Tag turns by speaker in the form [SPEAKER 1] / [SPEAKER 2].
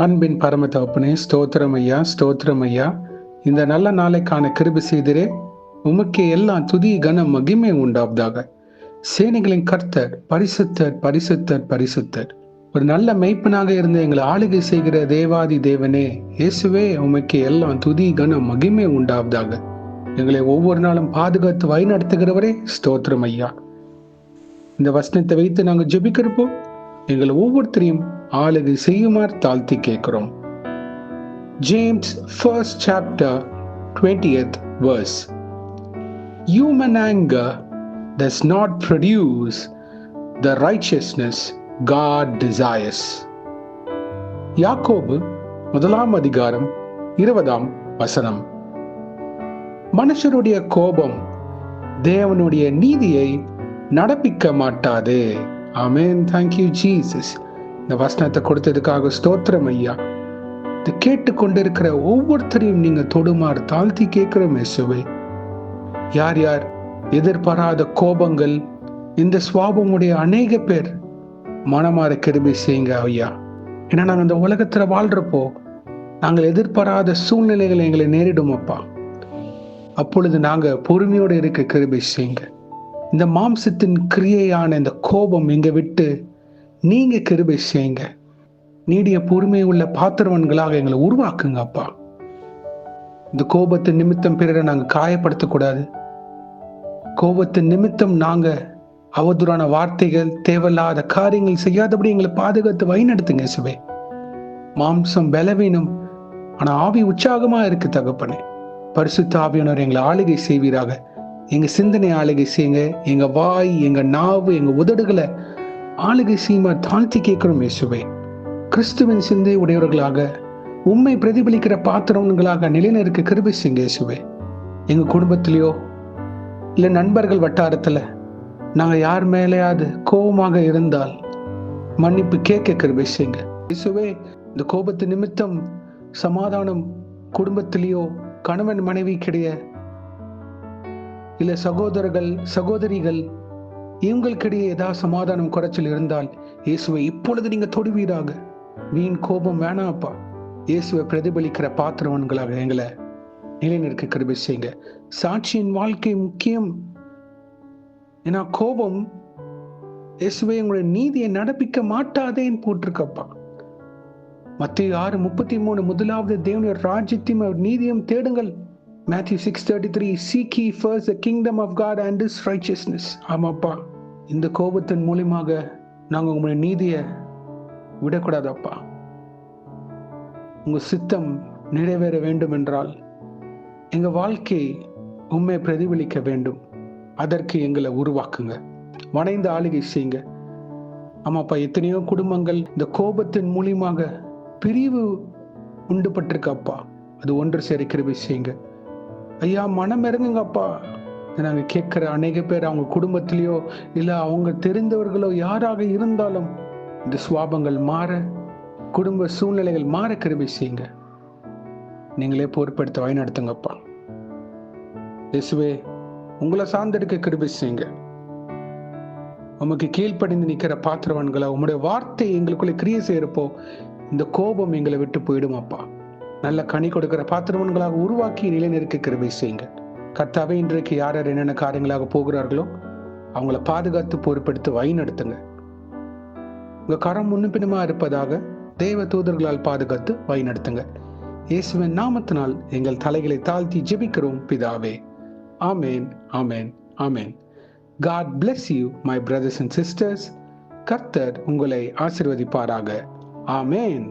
[SPEAKER 1] அன்பின் பரம தகப்பனே, ஸ்தோத்திரம் ஐயா, ஸ்தோத்திரம் ஐயா. இந்த நல்ல நாளைக்கான கிருபை செய்திரே. உமக்கே எல்லாம் துதி கனம் மகிமை உண்டாவதாக. சேனைகளின் கர்த்தர் பரிசுத்தர், பரிசுத்தர், பரிசுத்தர். ஒரு நல்ல மெய்ப்பனாக இருந்து எங்களை ஆளுகை செய்கிற தேவாதி தேவனே இயேசுவே, உமக்கே எல்லாம் துதி கனம் மகிமை உண்டாவதாக. எங்களை ஒவ்வொரு நாளும் பாதுகாத்து வழிநடத்துகிறவரே ஸ்தோத்திரம் ஐயா. இந்த வசனத்தை வைத்து நாங்கள் ஜெபிக்கிறப்போ எங்களை ஒவ்வொருத்தரையும் ஆளுகை செய்யுமாறு தாழ்த்தி கேட்கிறோம். James 1st chapter 20th verse. Human anger does not produce the righteousness God desires. யாக்கோபு 1ஆம் அதிகாரம் 20ஆம் வசனம். மனுஷருடைய கோபம் தேவனுடைய நீதியை நடப்பிக்க மாட்டாது. ஆமென். Thank you Jesus. இந்த வசனத்தை கொடுத்ததுக்காக ஸ்தோத்திரம் ஐயா. இது கேட்டுக்கொண்டிருக்கிற ஒவ்வொருத்தரையும் நீங்க தொடுமாறு தாழ்த்தி கேட்கிறோம் இயேசுவே. யார் யார் எதிர்பாராத கோபங்கள், இந்த சுவாபமுடைய அநேக பேர் மனமாற கிருபை செய்யுங்க ஐயா. ஏன்னா நாங்கள் இந்த உலகத்துல வாழ்றப்போ நாங்கள் எதிர்பாராத சூழ்நிலைகளை எங்களை நேரிடும் அப்பா. அப்பொழுது நாங்க பொறுமையோடு இருக்க கிருபை செய்யுங்க. இந்த மாம்சத்தின் கிரியையான இந்த கோபம் எங்க விட்டு நீங்க கிருபை செய்யுங்க. நீடிய பொறுமை உள்ள பாத்திரவன்களாக எங்களை உருவாக்குங்க அப்பா. இந்த கோபத்தின் நிமித்தம் பிறரை நாங்க காயப்படுத்தக்கூடாது. கோபத்தின் நிமித்தம் நாங்க அவதூறான வார்த்தைகள், தேவையில்லாத காரியங்கள் செய்யாதபடி எங்களை பாதுகாத்து வழிநடத்துங்க இயேசுவே. மாம்சம் பலவீனம், ஆனா ஆவி உற்சாகமா இருக்கு தகப்பனே. பரிசுத்த ஆவியானவர் எங்களை ஆளுகை செய்வீராக. எங்க சிந்தனை ஆளுகை செய்யுங்க. எங்க வாய், எங்க நாவு, எங்க உதடுகளை ஆளுகை செய்யுமா தாழ்த்தி கேட்கிறோம் இயேசுவே. கிறிஸ்துவின் சிந்தை உடையவர்களாக, உண்மை பிரதிபலிக்கிற பாத்திரங்களாக நிலைநிற்க கிருபை செய்யுங்க இயேசுவே. எங்க குடும்பத்திலேயோ இல்ல நண்பர்கள் வட்டாரத்துல நாங்க யார் மேலேயாவது கோபமாக இருந்தால் மன்னிப்பு கேட்க கிருபை செய்யுங்க இயேசுவே. இந்த கோபத்து நிமித்தம் சமாதானம் குடும்பத்திலேயோ, கணவன் மனைவி கிடையாது, இல்ல சகோதரர்கள் சகோதரிகள் இவங்களுக்கிடையே ஏதாவது சமாதானம் குறைச்சல் இருந்தால் இயேசுவை இப்பொழுது நீங்க தொடுவீராக. வீண் கோபம் வேணாப்பா. இயேசுவை பிரதிபலிக்கிற பாத்திரவன்களாக எங்களை நிலைநிற்க கிருபை செய்யுங்க. சாட்சியின் வாழ்க்கை முக்கியம். ஏன்னா கோபம் இயேசுவை உங்களுடைய நீதியை நடப்பிக்க மாட்டாதேன்னு போட்டிருக்கப்பா. மத்தேயு 6:33 முதலாவது தேவனுடைய ராஜ்யத்தையும் அவர் நீதியும் தேடுங்கள். Matthew 6:33 Seek ye first the kingdom of God and his righteousness. ஆமாப்பா, இந்த கோபத்தின் மூலமாக நாங்கள் உங்களுடைய நீதியை விடக்கூடாதப்பா. உங்க சித்தம் நிறைவேற வேண்டும் என்றால் எங்க வாழ்க்கை உண்மை பிரதிபலிக்க வேண்டும். அதற்கு எங்களை உருவாக்குங்க, வணைந்த ஆளுகை செய்யுங்க. ஆமாப்பா, எத்தனையோ குடும்பங்கள் இந்த கோபத்தின் மூலியமாக பிரிவு உண்டுபட்டிருக்கப்பா. அது ஒன்று சேர கிருபை செய்யுங்க ஐயா. மனம் இறங்குங்கப்பா. நாங்க கேட்கிற அநேக பேர் அவங்க குடும்பத்திலேயோ இல்ல அவங்க தெரிந்தவர்களோ யாராக இருந்தாலும் இந்த சுவாபங்கள் மாற, குடும்ப சூழ்நிலைகள் மாற கிருபை செய்யுங்க. நீங்களே பொறுப்பெடுத்து வழிநடத்துங்கப்பா இயேசுவே. உங்களை சார்ந்தெடுக்க கிருபை செய்யுங்க. உமக்கு கீழ்ப்படிந்து நிக்கிற பாத்திரவான்களா உங்களுடைய வார்த்தை எங்களுக்குள்ள கிரியை செய்யறப்போ இந்த கோபம் எங்களை விட்டு போயிடுமாப்பா. நல்ல கனி கொடுக்கிற பாத்திரவன்களாக உருவாக்கி நிலைநிற்க கிருபை செய்யுங்க. கர்த்தாவே, இன்றைக்கு யார் யார் என்னென்ன காரியங்களாக போகிறார்களோ அவங்கள பாதுகாத்து பொறுப்பெடுத்து வழிநடத்துங்க. உங்க கரம் முன்னும் பின்னுமா இருப்பதாக தேவ தூதர்களால் பாதுகாத்து வழிநடத்துங்க. இயேசுவின் நாமத்தினால் எங்கள் தலைகளை தாழ்த்தி ஜெபிக்கிறோம் பிதாவே. ஆமேன், ஆமேன், ஆமேன். God bless you, my brothers and sisters. கர்த்தர் உங்களை ஆசீர்வதிப்பாராக. ஆமேன்.